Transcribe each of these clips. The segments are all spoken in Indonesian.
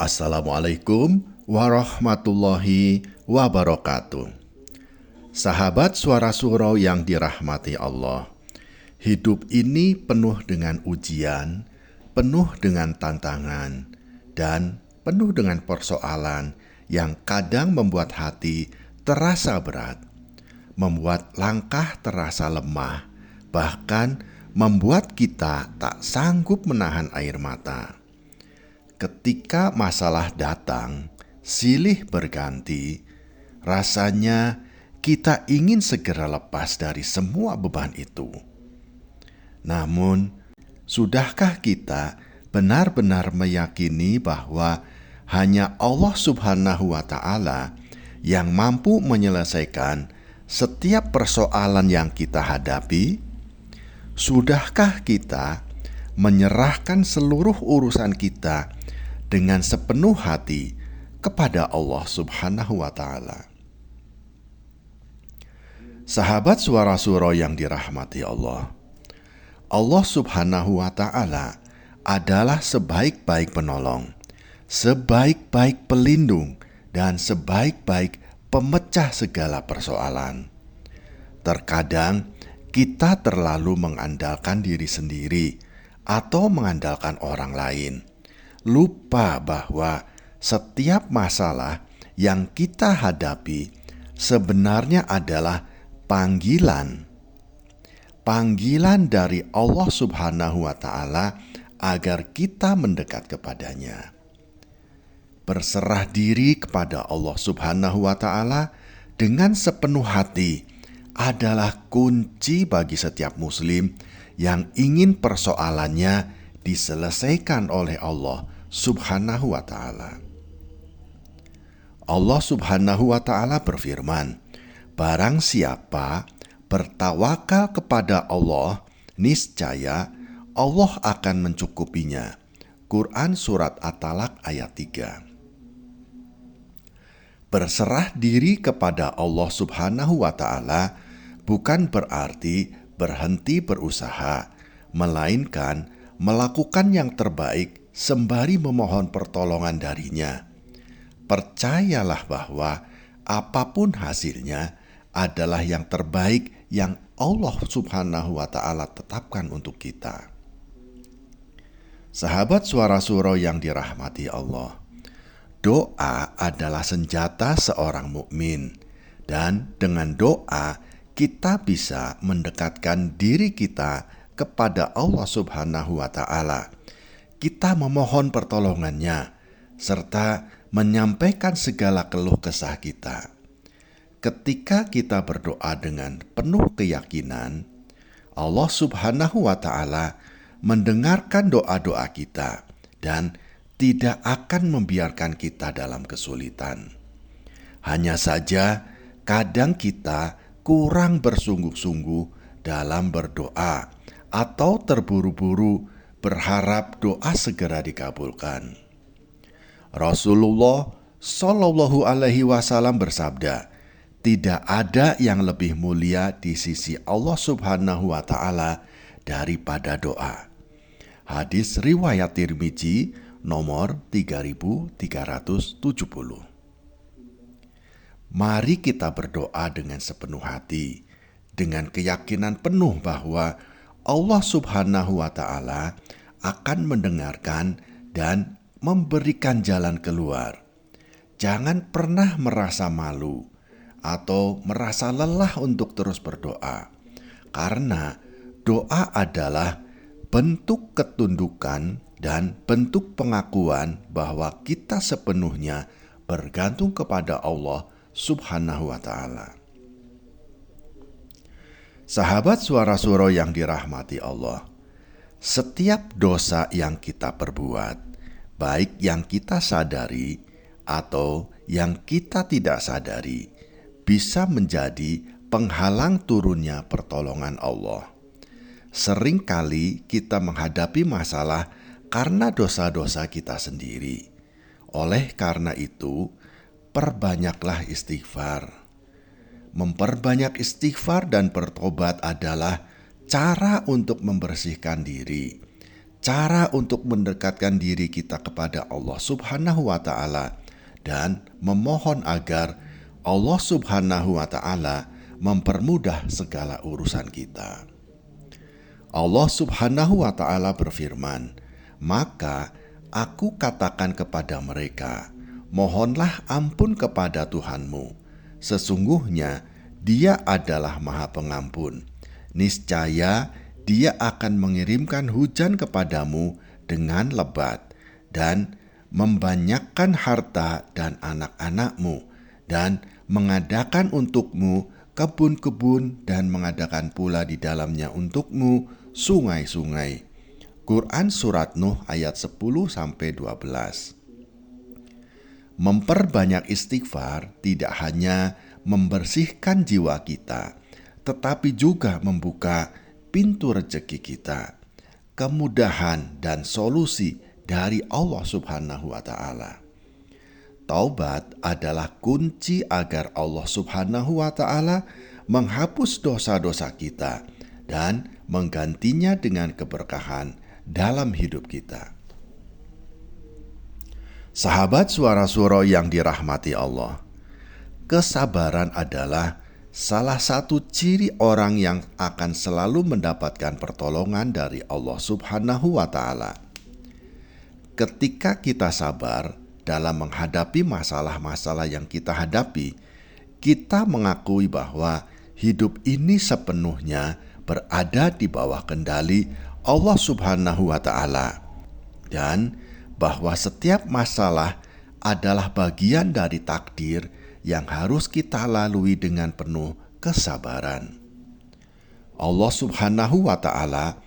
Assalamualaikum warahmatullahi wabarakatuh. Sahabat Suara Surau yang dirahmati Allah, hidup ini penuh dengan ujian, penuh dengan tantangan, dan penuh dengan persoalan yang kadang membuat hati terasa berat, membuat langkah terasa lemah, bahkan membuat kita tak sanggup menahan air mata. Ketika masalah datang, silih berganti, rasanya kita ingin segera lepas dari semua beban itu. Namun, sudahkah kita benar-benar meyakini bahwa hanya Allah Subhanahu wa Ta'ala yang mampu menyelesaikan setiap persoalan yang kita hadapi? Sudahkah kita menyerahkan seluruh urusan kita dengan sepenuh hati kepada Allah Subhanahu wa Ta'ala? Sahabat Suara Surau yang dirahmati Allah, Allah Subhanahu wa Ta'ala adalah sebaik-baik penolong, sebaik-baik pelindung, dan sebaik-baik pemecah segala persoalan. Terkadang kita terlalu mengandalkan diri sendiri atau mengandalkan orang lain, lupa bahwa setiap masalah yang kita hadapi sebenarnya adalah panggilan dari Allah Subhanahu wa Ta'ala agar kita mendekat kepadanya. Berserah diri kepada Allah Subhanahu wa Ta'ala dengan sepenuh hati adalah kunci bagi setiap muslim yang ingin persoalannya diselesaikan oleh Allah Subhanahu wa Ta'ala. Allah Subhanahu wa Ta'ala berfirman, "Barang siapa bertawakal kepada Allah, niscaya Allah akan mencukupinya." Quran Surat At-Talaq ayat 3. Berserah diri kepada Allah Subhanahu wa Ta'ala bukan berarti berhenti berusaha, melainkan melakukan yang terbaik sembari memohon pertolongan darinya. Percayalah bahwa apapun hasilnya adalah yang terbaik yang Allah Subhanahu wa Ta'ala tetapkan untuk kita. Sahabat Suara Surau yang dirahmati Allah, doa adalah senjata seorang mukmin, dan dengan doa kita bisa mendekatkan diri kita kepada Allah Subhanahu wa Ta'ala. Kita memohon pertolongannya serta menyampaikan segala keluh kesah kita. Ketika kita berdoa dengan penuh keyakinan, Allah Subhanahu wa Ta'ala mendengarkan doa-doa kita dan tidak akan membiarkan kita dalam kesulitan. Hanya saja kadang kita kurang bersungguh-sungguh dalam berdoa atau terburu-buru berharap doa segera dikabulkan. Rasulullah Shallallahu Alaihi Wasallam bersabda, "Tidak ada yang lebih mulia di sisi Allah Subhanahu wa Ta'ala daripada doa." Hadis riwayat Tirmizi nomor 3370. Mari kita berdoa dengan sepenuh hati, dengan keyakinan penuh bahwa Allah Subhanahu wa Ta'ala akan mendengarkan dan memberikan jalan keluar. Jangan pernah merasa malu atau merasa lelah untuk terus berdoa, karena doa adalah bentuk ketundukan dan bentuk pengakuan bahwa kita sepenuhnya bergantung kepada Allah Subhanahu wa Ta'ala. Sahabat Suara Surau yang dirahmati Allah, setiap dosa yang kita perbuat, baik yang kita sadari atau yang kita tidak sadari, bisa menjadi penghalang turunnya pertolongan Allah. Seringkali kita menghadapi masalah karena dosa-dosa kita sendiri. Oleh karena itu, perbanyaklah istighfar. Memperbanyak istighfar dan bertobat adalah cara untuk membersihkan diri, cara untuk mendekatkan diri kita kepada Allah Subhanahu wa Ta'ala, dan memohon agar Allah Subhanahu wa Ta'ala mempermudah segala urusan kita. Allah Subhanahu wa Ta'ala berfirman, "Maka aku katakan kepada mereka, mohonlah ampun kepada Tuhanmu. Sesungguhnya Dia adalah Maha Pengampun. Niscaya Dia akan mengirimkan hujan kepadamu dengan lebat dan membanyakkan harta dan anak-anakmu, dan mengadakan untukmu kebun-kebun, dan mengadakan pula di dalamnya untukmu sungai-sungai." Quran Surat Nuh ayat 10-12. Memperbanyak istighfar tidak hanya membersihkan jiwa kita, tetapi juga membuka pintu rezeki kita, kemudahan dan solusi dari Allah Subhanahu wa Ta'ala. Taubat adalah kunci agar Allah Subhanahu wa Ta'ala menghapus dosa-dosa kita dan menggantinya dengan keberkahan dalam hidup kita. Sahabat Suara Suro yang dirahmati Allah, kesabaran adalah salah satu ciri orang yang akan selalu mendapatkan pertolongan dari Allah Subhanahu wa Ta'ala. Ketika kita sabar dalam menghadapi masalah-masalah yang kita hadapi, kita mengakui bahwa hidup ini sepenuhnya berada di bawah kendali Allah Subhanahu wa Ta'ala, dan bahwa setiap masalah adalah bagian dari takdir yang harus kita lalui dengan penuh kesabaran. Allah Subhanahu wa Ta'ala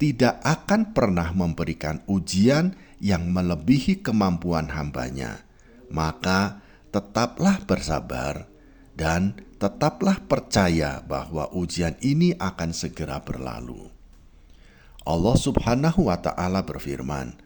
tidak akan pernah memberikan ujian yang melebihi kemampuan hambanya. Maka tetaplah bersabar dan tetaplah percaya bahwa ujian ini akan segera berlalu. Allah Subhanahu wa Ta'ala berfirman,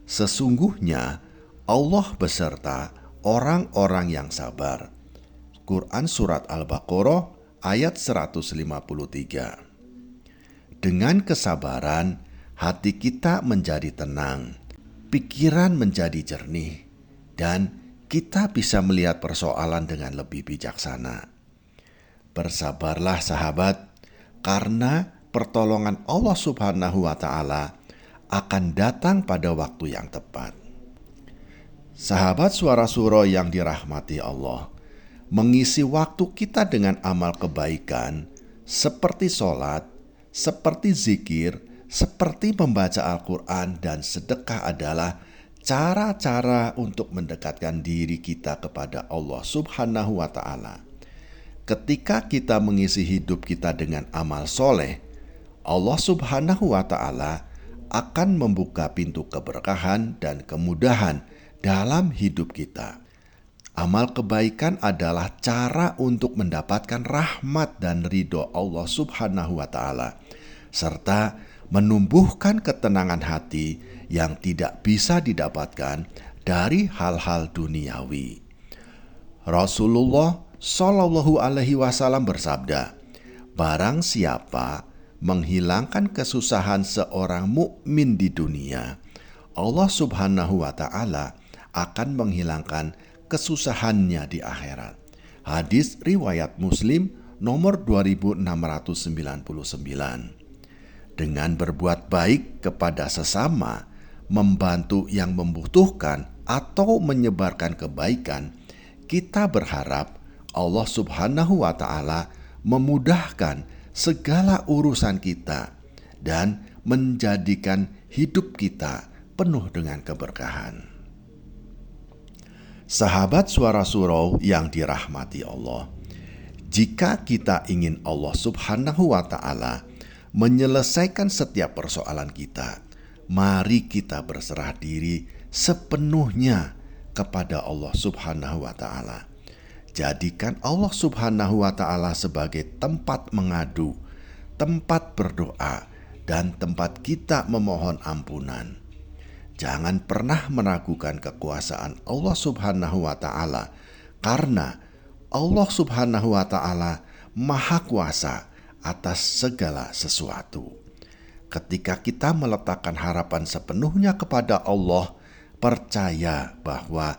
"Sesungguhnya Allah beserta orang-orang yang sabar." Quran Surat Al-Baqarah ayat 153. Dengan kesabaran, hati kita menjadi tenang, pikiran menjadi jernih, dan kita bisa melihat persoalan dengan lebih bijaksana. Bersabarlah sahabat, karena pertolongan Allah Subhanahu wa Ta'ala akan datang pada waktu yang tepat. Sahabat Suara Suro yang dirahmati Allah, mengisi waktu kita dengan amal kebaikan seperti sholat, seperti zikir, seperti membaca Al-Quran dan sedekah adalah cara-cara untuk mendekatkan diri kita kepada Allah Subhanahu wa Ta'ala. Ketika kita mengisi hidup kita dengan amal soleh, Allah Subhanahu wa Ta'ala akan membuka pintu keberkahan dan kemudahan dalam hidup kita. Amal kebaikan adalah cara untuk mendapatkan rahmat dan ridho Allah Subhanahu wa Ta'ala, serta menumbuhkan ketenangan hati yang tidak bisa didapatkan dari hal-hal duniawi. Rasulullah Shallallahu Alaihi Wasallam bersabda, "Barang siapa menghilangkan kesusahan seorang mukmin di dunia, Allah Subhanahu wa Ta'ala akan menghilangkan kesusahannya di akhirat." Hadis riwayat Muslim nomor 2699. Dengan berbuat baik kepada sesama, membantu yang membutuhkan, atau menyebarkan kebaikan, kita berharap Allah Subhanahu wa Ta'ala memudahkan segala urusan kita dan menjadikan hidup kita penuh dengan keberkahan. Sahabat Suara Surau yang dirahmati Allah, jika kita ingin Allah Subhanahu wa Ta'ala menyelesaikan setiap persoalan kita, mari kita berserah diri sepenuhnya kepada Allah Subhanahu wa Ta'ala. Jadikan Allah Subhanahu wa Ta'ala sebagai tempat mengadu, tempat berdoa, dan tempat kita memohon ampunan. Jangan pernah meragukan kekuasaan Allah Subhanahu wa Ta'ala, karena Allah Subhanahu wa Ta'ala Maha Kuasa atas segala sesuatu. Ketika kita meletakkan harapan sepenuhnya kepada Allah, percaya bahwa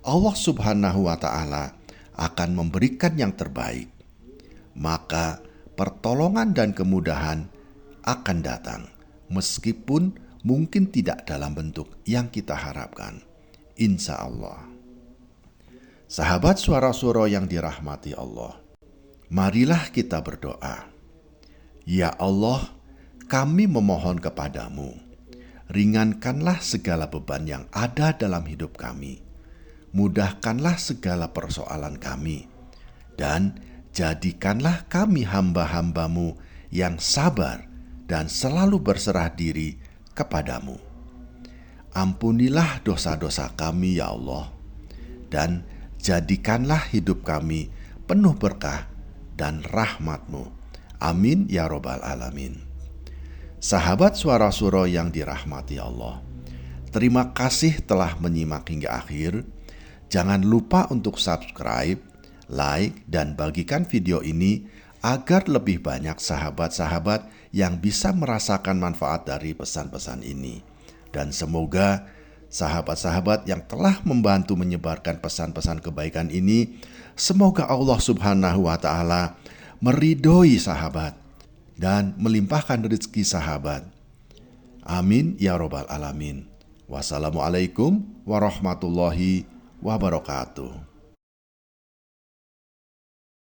Allah Subhanahu wa Ta'ala akan memberikan yang terbaik, maka pertolongan dan kemudahan akan datang, meskipun mungkin tidak dalam bentuk yang kita harapkan. Insya Allah. Sahabat Suara Suro yang dirahmati Allah, marilah kita berdoa. Ya Allah, kami memohon kepadamu, ringankanlah segala beban yang ada dalam hidup kami. Mudahkanlah segala persoalan kami, dan jadikanlah kami hamba-hambamu yang sabar dan selalu berserah diri kepadamu. Ampunilah dosa-dosa kami ya Allah, dan jadikanlah hidup kami penuh berkah dan rahmat-Mu. Amin ya robbal alamin. Sahabat Suara Suro yang dirahmati Allah, terima kasih telah menyimak hingga akhir. Jangan lupa untuk subscribe, like, dan bagikan video ini agar lebih banyak sahabat-sahabat yang bisa merasakan manfaat dari pesan-pesan ini. Dan semoga sahabat-sahabat yang telah membantu menyebarkan pesan-pesan kebaikan ini, semoga Allah Subhanahu wa Ta'ala meridhoi sahabat dan melimpahkan rezeki sahabat. Amin ya robbal alamin. Wassalamualaikum warahmatullahi wabarakatuh.